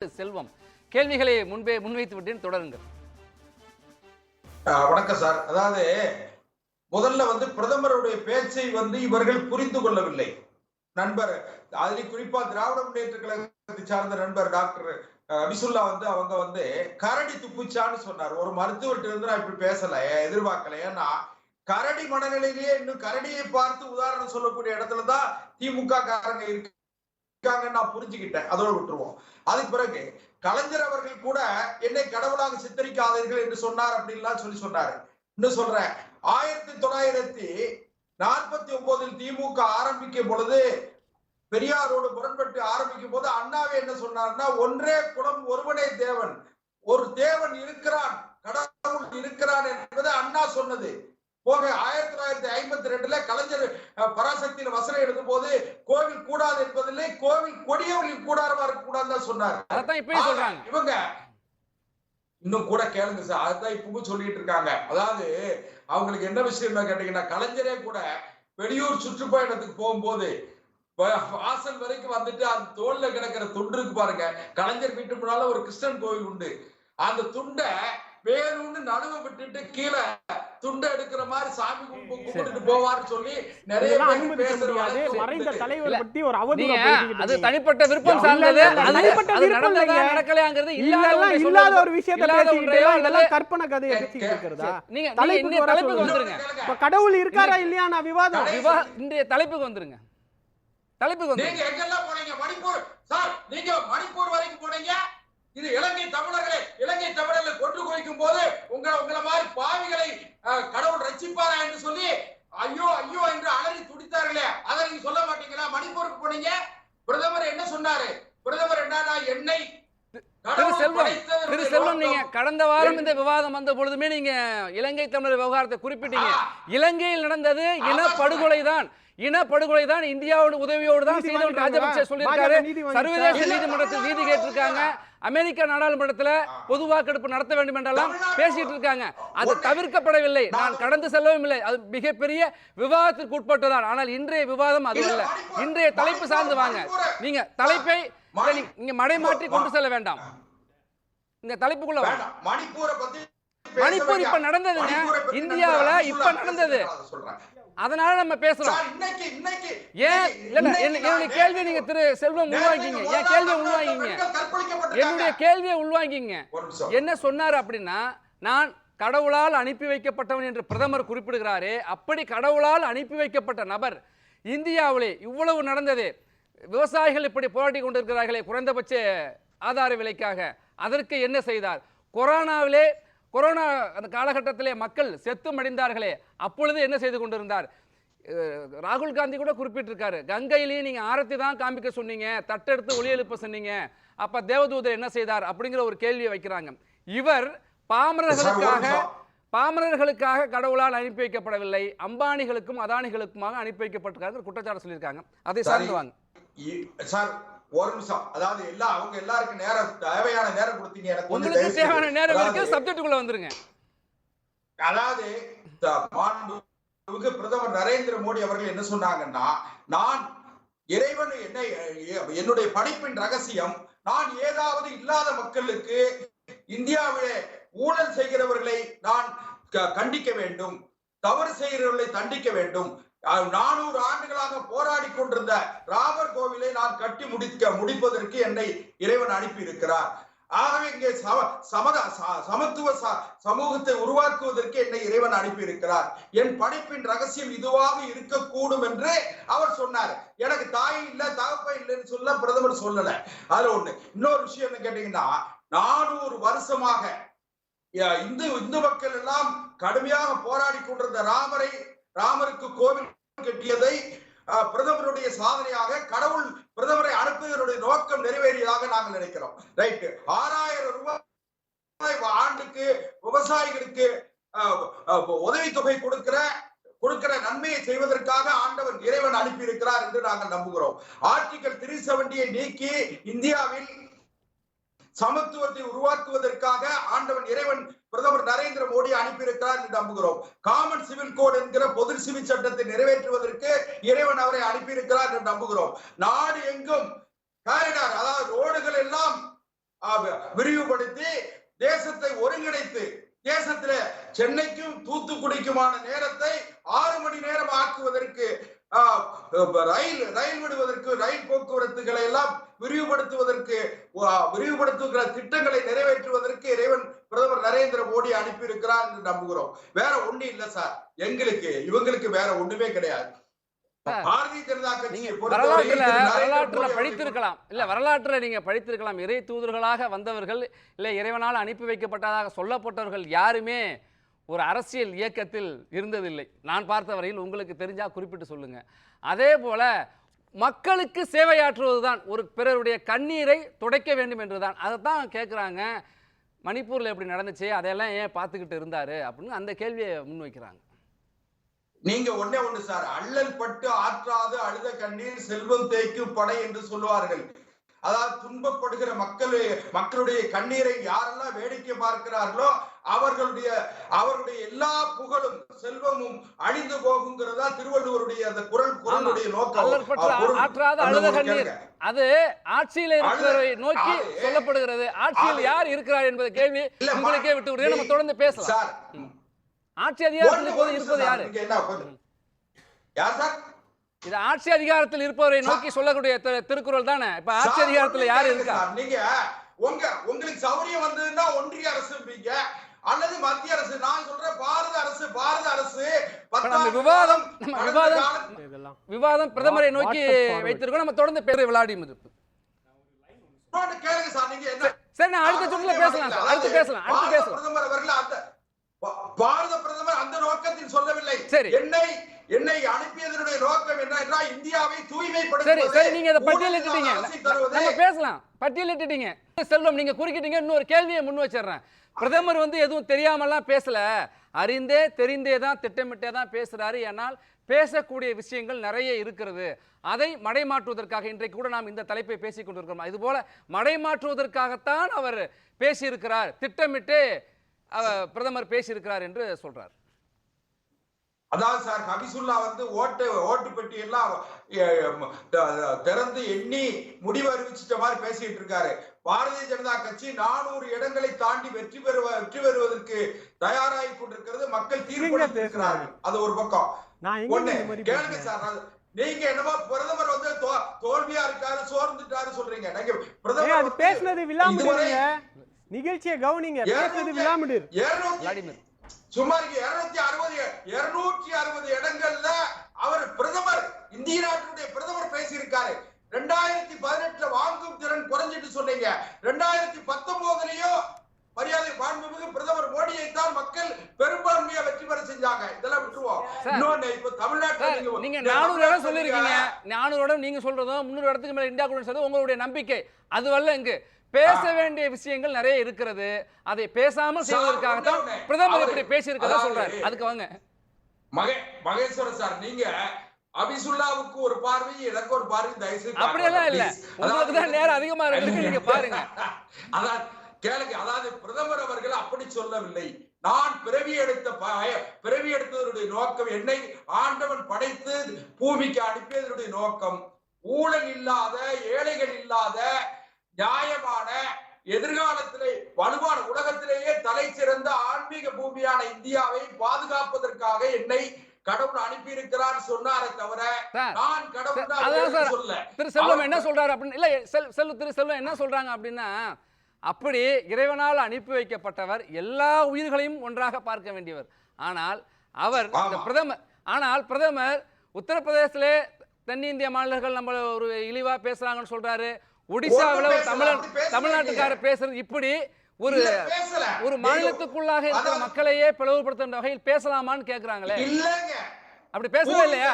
செல்வம் கேள்விகளை முன்பே முன்வைத்து விட்டேன், தொடருங்கள். வணக்கம் சார். அதாவது முதல்ல பிரதமருடைய பேச்சை இவர்கள் புரிந்து கொள்ளவில்லை. நண்பர் அதில் குறிப்பா திராவிட முன்னேற்ற கழகத்தை சார்ந்த நண்பர் டாக்டர் அபிசுல்லா அவங்க கரடி துப்புச்சான்னு சொன்னார். ஒரு மருத்துவர்கிட்ட இருந்து நான் இப்படி பேசல, எதிர்பார்க்கல. ஏன்னா கரடி மனநிலையிலேயே இன்னும் கரடியை பார்த்து உதாரணம் சொல்லக்கூடிய இடத்துலதான் திமுக காரங்க இருக்காங்கன்னு நான் புரிஞ்சுக்கிட்டேன். அதோட விட்டுருவோம். அதுக்கு பிறகு கலைஞர் அவர்கள் கூட என்னை கடவுளாக சித்தரிக்காதீர்கள் என்று சொன்னார் அப்படின்லாம் சொன்னாரு. இன்னும் சொல்றேன், 1949 திமுக ஆரம்பிக்கும் பொழுது, பெரியாரோடு முரண்பட்டு ஆரம்பிக்கும் போது அண்ணாவே என்ன சொன்னார்னா, ஒன்றே குலம் ஒருவனே தேவன், ஒரு தேவன் இருக்கிறான், கடவுள் இருக்கிறான் என்பது அண்ணா சொன்னது. போக 1952 கலைஞர் பராசக்தியின் வசனம் எடுக்கும் போது கோவில் கூடாது என்பதில்லை, கோவில் கொடியவர்கள் கூடாரமா இருக்கக்கூடாதுன்னு சொன்னார். இவங்க இன்னும் கூட கேளுங்க சார், அதுதான் இப்பவும் சொல்லிட்டு இருக்காங்க. அதாவது அவங்களுக்கு என்ன விஷயம் கேட்டீங்கன்னா, கலைஞரே கூட வெளியூர் சுற்றுப்பயணத்துக்கு போகும்போது வாசல் வரைக்கும் வந்துட்டு அந்த தோல்ல கிடக்கிற துண்டு இருக்கு பாருங்க, கலைஞர் வீட்டு முன்னால ஒரு கிருஷ்ணன் கோவில் உண்டு, அந்த துண்டை வேணும்னு நடுவை விட்டுட்டு கீழே துண்டை எடுக்கிற மாதிரி சாமி கும்பிட்டு போவார்னு சொல்லி நிறைய மறைந்த தலைவர் பத்தி ஒரு அவதூறு. அது தனிப்பட்ட விருப்பம் சார்ந்தது, நடக்கலையாங்கிறது இல்லாத ஒரு விஷயத்தை பேசிக்கிட்டே இதெல்லாம் கற்பனை கதையை பேசிட்டு இருக்கிறதா? நீங்க தலைப்புக்கு வந்துருங்க. கடவுள் இருக்காரா இல்லையா நான் விவாதம் இன்றைய தலைப்புக்கு வந்துருங்க. தலைப்புக்கு வந்து நீங்க எங்கெல்லாம் போனீங்க? மணிப்பூர் சார், நீங்க மணிப்பூர் வரைக்கும் போனீங்க. இது இலங்கை தமிழர்களை, இலங்கை தமிழர்களை கொன்று குவிக்கும் போது உங்களை மாதிரி பாவிகளை கடவுள் ரட்சிப்பாரா என்று சொல்லி ஐயோ ஐயோ என்று அலறி துடித்தார்களே, அதை நீங்க சொல்ல மாட்டீங்களா? மணிப்பூருக்கு போனீங்க, பிரதமர் என்ன சொன்னாரு? பிரதமர் என்னன்னா, என்னை திரு செல்வம், நீங்க கடந்த வாரம் இந்த விவாதம் வந்த பொழுதுமே நீங்க இலங்கை தமிழர் விவகாரத்தை குறிப்பிட்டீங்க. இலங்கையில் நடந்தது இனப்படுகொலைதான், இனப்படுகொலைதான், இந்தியாவோட உதவியோடு தான் செய்தவர் ராஜபக்சே சொல்லியிருக்காரு. சர்வதேச நீதிமன்றத்தில் நீதி கேட்டிருக்காங்க. அமெரிக்க நாடாளுமன்றத்தில் பொது வாக்கெடுப்பு நடத்த வேண்டும் என்றெல்லாம் பேசிட்டு இருக்காங்க. அது தவிர்க்கப்படவில்லை. நான் கடந்து செல்லவும் இல்லை. அது மிகப்பெரிய விவாதத்திற்கு உட்பட்டதான். ஆனால் இன்றைய விவாதம் அது அல்ல. இன்றைய தலைப்பு சார்ந்து வாங்க. நீங்க தலைப்பை நீங்க மடை மாற்றி கொண்டு செல்ல வேண்டாம். இந்த தலைப்புக்குள்ள வாங்க. மணிப்பூர் இப்ப நடந்ததுங்க, இந்தியாவுல இப்ப நடந்தது. அதனால நம்ம பேசுறோம். ஏன் என்னுடைய கேள்வியை நீங்க திரு செல்வம் உள்வாங்கிங்க. என் கேள்வியை உள்வாங்கிங்க, என்னுடைய கேள்வியை உள்வாங்கிங்க. என்ன சொன்னாரு அப்படின்னா, நான் கடவுளால் அனுப்பி வைக்கப்பட்டவன் என்று பிரதமர் குறிப்பிடுகிறாரே, அப்படி கடவுளால் அனுப்பி வைக்கப்பட்ட நபர் இந்தியாவிலே இவ்வளவு நடந்தது, விவசாயிகள் இப்படி போராடி கொண்டிருக்கிறார்களே குறைந்தபட்ச ஆதார விலைக்காக, அதற்கு என்ன செய்தார்? கொரோனா அந்த காலகட்டத்திலே மக்கள் செத்து மடிந்தார்களே, அப்பொழுது என்ன செய்து கொண்டிருந்தார்? ராகுல் காந்தி கூட குறிப்பிட்டிருக்காரு, கங்கையிலேயே நீங்க ஆரத்தி தான் காண்பிக்க சொன்னீங்க, தட்டெடுத்து ஒளி எழுப்ப சொன்னீங்க, அப்ப தேவதூதர் என்ன செய்தார் அப்படிங்கிற ஒரு கேள்வியை வைக்கிறாங்க. இவர் பாமரர்களுக்காக கடவுளால் அனுப்பி வைக்கப்படவில்லை, அம்பானிகளுக்கும் அதானிகளுக்குமாக அனுப்பி வைக்கப்பட்டிருக்காங்க குற்றச்சாட்டு சொல்லியிருக்காங்க. அதை சார்ந்துவாங்க சார். ஒரு நிமிஷம், அதாவது அவங்க எல்லாருக்கும் நேரம், தேவையான நேரம் கொடுத்தீங்க. எனக்கு உங்களுக்கு தேவையான நேரம் இருக்கு, சப்ஜெக்ட்டுக்குள்ள வந்துருங்க. அதாவது பிரதமர் நரேந்திர மோடி அவர்கள் என்ன சொன்னாங்கன்னா, நான் இறைவன் என்னுடைய படைப்பின் ரகசியம், நான் ஏதாவது இல்லாத மக்களுக்கு இந்தியாவிலே ஊழல் செய்கிறவர்களை நான் கண்டிக்க வேண்டும், தவறு செய்கிறவர்களை தண்டிக்க வேண்டும். 400 ஆண்டுகளாக போராடி கொண்டிருந்த ராமர் கோவிலை நான் கட்டி முடிப்பதற்கு என்னை இறைவன் அனுப்பி இருக்கிறார். ஆகவே இங்கே சமத்துவ சமூகத்தை உருவாக்குவதற்கு என்னை இறைவன் அனுப்பி இருக்கிறார். என் படைப்பின் ரகசியம் இதுவாக இருக்கக்கூடும் என்று அவர் சொன்னார். எனக்கு தாய் இல்ல தகப்ப இல்லைன்னு சொல்ல பிரதமர் சொல்லல. அதுல ஒண்ணு. இன்னொரு விஷயம் என்ன கேட்டீங்கன்னா, 400 வருஷமாக இந்து மக்கள் எல்லாம் கடுமையாக போராடி கொண்டிருந்த ராமருக்கு கோவில் கட்டியதை பிரதமருடைய சாதனையாக கடவுள் பிரதமரை அனுப்புவதனுடைய நோக்கம் நிறைவேறியதாக நாங்கள் நினைக்கிறோம். ரைட். 6000 ரூபாய் ஆண்டுக்கு விவசாயிகளுக்கு உதவித்தொகை கொடுக்கிற நன்மையை செய்வதற்காக ஆண்டவன் இறைவன் அனுப்பி இருக்கிறார் என்று நாங்கள் நம்புகிறோம். ஆர்டிகல் 370 நீக்கி இந்தியாவில் சமத்துவத்தை உருவாக்குவதற்காக ஆண்டவன் இறைவன் பிரதமர் நரேந்திர மோடி அனுப்பியிருக்கிறார் என்று நம்புகிறோம். காமன் சிவில் கோட் என்கிற பொது சிவில் சட்டத்தை நிறைவேற்றுவதற்கு இறைவன் அவரை அனுப்பியிருக்கிறார் என்று நம்புகிறோம். நாடு எங்கும் காரிடார், அதாவது ரோடுகள் எல்லாம் விரிவுபடுத்தி தேசத்தை ஒருங்கிணைத்து தேசத்துல சென்னைக்கும் தூத்துக்குடிக்குமான நேரத்தை 6 மணி நேரம் ஆக்குவதற்கு ரயில் விடுவதற்கு ரயில் போக்குவரத்துகளை எல்லாம் விரிவுபடுத்துகிற திட்டங்களை நிறைவேற்றுவதற்கு இறைவன் பிரதமர் நரேந்திர மோடி அனுப்பி இருக்கிறார் என்று நம்புகிறோம். வேற ஒண்ணு இல்ல சார், இவங்களுக்கு வேற ஒண்ணுமே கிடையாது. பாரதிய ஜனதா கட்சி வரலாற்றுல படித்திருக்கலாம், இல்ல வரலாற்றுல நீங்க படித்திருக்கலாம், இறை தூதர்களாக வந்தவர்கள் இல்ல இறைவனால் அனுப்பி வைக்கப்பட்டதாக சொல்லப்பட்டவர்கள் யாருமே ஒரு அரசியல் இயக்கத்தில் இருந்ததில்லை. நான் பார்த்த வரையில் உங்களுக்கு தெரிஞ்சா குறிப்பிட்டு சொல்லுங்க. அதே போல மக்களுக்கு சேவையாற்றுவதுதான், ஒரு பிறருடைய கண்ணீரை துடைக்க வேண்டும் என்றுதான். அதைத்தான் கேட்குறாங்க. மணிப்பூர்ல எப்படி நடந்துச்சு, அதையெல்லாம் ஏன் பார்த்துக்கிட்டு இருந்தாரு அப்படின்னு அந்த கேள்வியை முன்வைக்கிறாங்க. நீங்க ஒண்ணே ஒண்ணு சார், அள்ளல் பட்டு ஆற்றாது அழுத கண்ணீர் செல்வம் தேய்க்கும் படை என்று சொல்லுவார்கள். அதாவது துன்பப்படுகிற மக்களுடைய கண்ணீரை யாரெல்லாம் வேடிக்கை பார்க்கிறார்களோ அவர்களுடைய எல்லா புகழும் செல்வமும் அழிந்து போகுங்கிறதா திருவள்ளுவருடைய அந்த குரலுடைய நோக்கம். அது ஆட்சியில இருக்கிறவரை நோக்கி சொல்லப்படுகிறது. ஆட்சியில் யார் இருக்கிறார் என்பது கேள்வி உங்களுக்கே விட்டு விடுறேன். நம்ம தொடர்ந்து பேசலாம் சார். ஆட்சி அதிகாரத்தில் இப்போது இருப்பது யாரு? இது ஆட்சி அதிகாரத்தில் இருப்பவரை நோக்கி சொல்லக்கூடிய திருக்குறள் தானே. இப்ப ஆட்சி அதிகாரத்தில் யாரு இருக்கா? நீங்க உங்களுக்கு சௌரியம் வந்ததுன்னா ஒன்றிய அரசு அல்லது மத்திய அரசு. நான் சொல்றேன் பாரத அரசு விவாதம் பிரதமரை நோக்கி வைத்திருக்கோம். நம்ம தொடர்ந்து பேர விளையாடி கேளுங்க சார். நீங்க என்ன சரி, நான் அடுத்த சுற்றுல பேசலாம் சார். அடுத்து பேசலாம். பிரதமர் அவர்கள் அந்த பாரத பிரதமர் அந்த நோக்கத்தில் சொல்லவில்லை. சரி, என்னை அனுப்பியதனுடைய நோக்கம் என்ன என்றால் இந்தியாவை தூய்மைப்படுத்துவது. சரி, நீங்க இத பட்டியலிட்டீங்க, நம்ம பேசலாம். பட்டியலிட்டீங்க. செல்வம், நீங்க குறுக்கிட்டீங்க. இன்னொரு கேள்வியை முன் வச்சிடுறேன். பிரதமர் எதுவும் தெரியாமலாம் பேசல, அறிந்தே தெரிந்தே தான் திட்டமிட்டே தான் பேசுறாரு. ஏனால் பேசக்கூடிய விஷயங்கள் நிறைய இருக்கிறது. அதை மடைமாற்றுவதற்காக இன்றைக்கு கூட நாம் இந்த தலைப்பை பேசிக் கொண்டிருக்கிறோம். இது போல மடைமாற்றுவதற்காகத்தான் அவர் பேசியிருக்கிறார், திட்டமிட்டு பிரதமர் பேசியிருக்கிறார் என்று சொல்றார். அதாவது சார், ஹபிசுல்லா ஓட்டு பெட்டி எல்லாம் திறந்து எண்ணி முடிவு அறிவிச்சிட்ட மாதிரி பேசிட்டு இருக்காரு. பாரதிய ஜனதா கட்சி 400 இடங்களை தாண்டி வெற்றி பெறுவதற்கு தயாராகி கொண்டிருக்கிறது. மக்கள் தீர்மானித்திருக்கிறார்கள். அது ஒரு பக்கம். கேளுங்க சார், நீங்க என்னமோ பிரதமர் தோல்வியா இருக்காரு, சோர்ந்துட்டாரு சொல்றீங்க. நீங்க பிரதமர் பேசுனது விளாமிடுங்க, நிகழ்ச்சியை கவனிங்க. பேசுனது விளாமிடு. சுமார் 260 இடங்கள்ல அவர் பிரதமர், இந்திய நாட்டுடைய பிரதமர் பேசியிருக்காரு. 2018 வாங்கும் திறன் குறைஞ்சிட்டு சொன்னீங்க. 2019லயும் மரியாதை மாண்புமிகு பிரதமர் மோடியை தான் மக்கள் பெரும்பான்மையா வெற்றி பெற செஞ்சாங்க. இதெல்லாம் விட்டுருவோம். இன்னொன்னு, இப்ப தமிழ்நாட்டில் நீங்க 400 இடம் சொல்லிருக்கீங்க. 400 இடம் நீங்க சொல்றதும் 300 இடத்துக்கு மேல இந்தியா கூட சொல்றது உங்களுடைய நம்பிக்கை. அதுவல்ல, இங்கு பேச வேண்டிய விஷயங்கள் நிறைய இருக்கிறது. அதை பேசாமல் செய்வதற்காகத்தான் பிரதமர் இப்படி பேசியிருக்கதா சொல்றாரு. அதுக்கு வாங்க மகேஸ்வரன் சார், நீங்க அபிசுல்லாவுக்கு ஒரு பார்வை, எனக்கு ஒரு பார்வை, தயவுசெய்து அப்படியெல்லாம் இல்ல, உங்களுக்கு தான் நேரம் அதிகமா இருக்கு, நீங்க பாருங்க. அதான் கேளுங்க. அதாவது பிரதமர் அவர்கள் அப்படி சொல்லவில்லை. நான் பிறவி எடுத்ததனுடைய நோக்கம், என்னை ஆண்டவன் படைத்து பூமிக்கு அனுப்பியதனுடைய நோக்கம் ஊழல் இல்லாத, ஏழைகள் இல்லாத, நியாயமான, எதிர்காலத்திலே வலுவான, உலகத்திலேயே தலை சிறந்த ஆன்மீக பூமியான இந்தியாவை பாதுகாப்பதற்காக என்னை கடவுள் அனுப்பி இருக்கிறார் சொன்னாரே தவிர நான் கடவுள் சொல்ல. திரு செல்வம் என்ன சொல்றாரு அப்படின்னு இல்ல, திரு செல்வம் என்ன சொல்றாங்க அப்படின்னா, அப்படி இறைவனால் அனுப்பி வைக்கப்பட்டவர் எல்லா உயிர்களையும் ஒன்றாக பார்க்க வேண்டியவர். ஆனால் அவர் பிரதமர் உத்தரப்பிரதேசத்திலே தென்னிந்திய மாநிலங்கள் நம்ம ஒரு இழிவா பேசுறாங்கன்னு சொல்றாரு. ஒடிசாவில் தமிழ்நாட்டுக்காரர் பேசுறது இப்படி ஒரு மாநிலத்துக்குள்ளாக இருக்கிற மக்களையே பிளவுபடுத்துற வகையில் பேசலாமான்னு கேக்குறாங்களே. அப்படி பேசவே இல்லையா?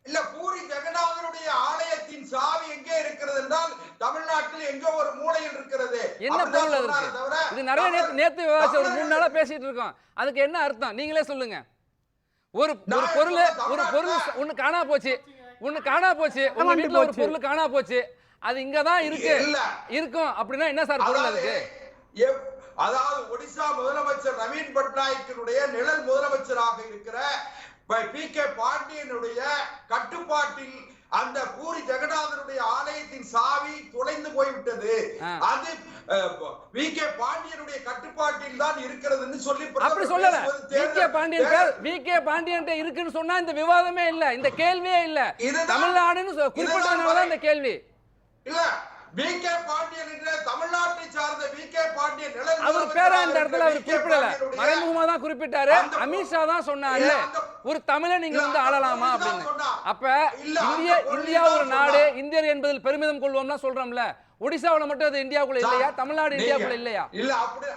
இல்ல, பூரி ஜெகநாதருடைய ஆலயத்தின் சாவி எங்கே இருக்கிறது என்றால் தமிழ்நாட்டில் எங்கோ ஒரு மூலையில் இருக்கிறது. என்ன பொருள் இருக்கு? இது நிறைய நேத்து விவாதிச்ச ஒரு 3 நாளா பேசிட்டு இருக்கோம். அதுக்கு என்ன அர்த்தம் நீங்களே சொல்லுங்க. ஒரு பொருள் ஒண்ணு காணா போச்சு, உங்க வீட்டுல ஒரு பொருள் காணா போச்சு, அது இங்கதான் இருக்கும் அப்படின்னா என்ன சார் பொருள் அதுக்கு? அதாவது ஒடிசா முதலமைச்சர் நவீன் பட்நாயக்கினுடைய நிழல் முதலமைச்சராக இருக்கிற பி.கே. பாண்டியனுடைய கட்டுப்பாட்டில் அந்த பூரி ஜெகநாதனுடைய ஆலயத்தின் சாவி தொலைந்து போய்விட்டது, அது வி.கே. பாண்டியனுடைய கட்டுப்பாட்டில் தான் இருக்கிறதுன்னு சொல்லி அப்படி சொல்லல. வி.கே. பாண்டியன் இருக்குன்னு சொன்னா இந்த விவாதமே இல்ல, இந்த கேள்வியே இல்ல. தமிழ்நாடுன்னு குறிப்பிட்டதுனால இந்த கேள்வி இல்ல. வி.கே. பாண்டியன் என்ற தமிழ்நாட்டை சார்ந்த வி.கே. பாண்டியன் அவர் பேரை அந்த இடத்துல அவர் குறிப்பிடல, மறைமுகமா தான் குறிப்பிட்டாரு. அமித்ஷா தான் சொன்னாரு ஒரு தமிழை நீங்க வந்து ஆளலாமா அப்படின்னு. அப்ப இந்தியா ஒரு நாடு, இந்தியர் என்பதில் பெருமிதம் கொள்வோம்னா சொல்றோம்ல, ஒடிசாவுல மட்டும் அது இந்தியாவுக்குள்ள இல்லையா? தமிழ்நாடு இந்தியாவுக்குள்ள இல்லையா? இல்ல அப்படி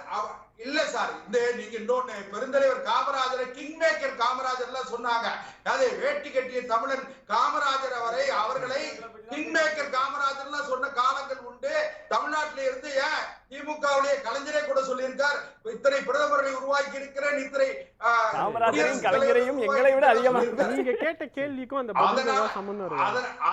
இல்ல சார். இந்த நீங்க இன்னொன்னு பெருந்தலைவர் காமராஜர், கிங் மேக்கர் காமராஜர் எல்லாம் சொன்னாங்க, அதே வேட்டி கட்டிய தமிழன் காமராஜர் அவர்களை கிங் மேக்கர் காமராஜர் எல்லாம் சொன்ன காலங்கள் உண்டு. தமிழ்நாட்டில இருந்து ஏன் திமுகவுடைய கலைஞரே கூட சொல்லியிருக்கார், இத்தனை பிரதமர்களை உருவாக்கி இருக்கிறேன், இத்தனை கலைஞரையும் எங்களை விட அதிகமா. நீங்க கேட்ட கேள்விக்கும் அந்த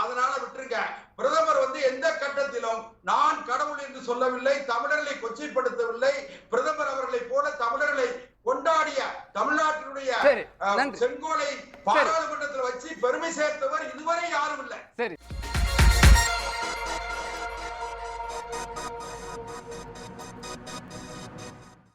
அதனால விட்டுருங்க. பிரதமர் வந்து எந்த கட்டத்திலும் நான் கடவுள் என்று சொல்லவில்லை, தமிழர்களை கொச்சைப்படுத்தவில்லை. பிரதமர் அவர்களை போல தமிழர்களை கொண்டாடிய தமிழ்நாட்டினுடைய செங்கோலை பாராளுமன்றத்தில் வச்சு பெருமை சேர்த்தவர் இதுவரை யாரும் இல்லை. சரி.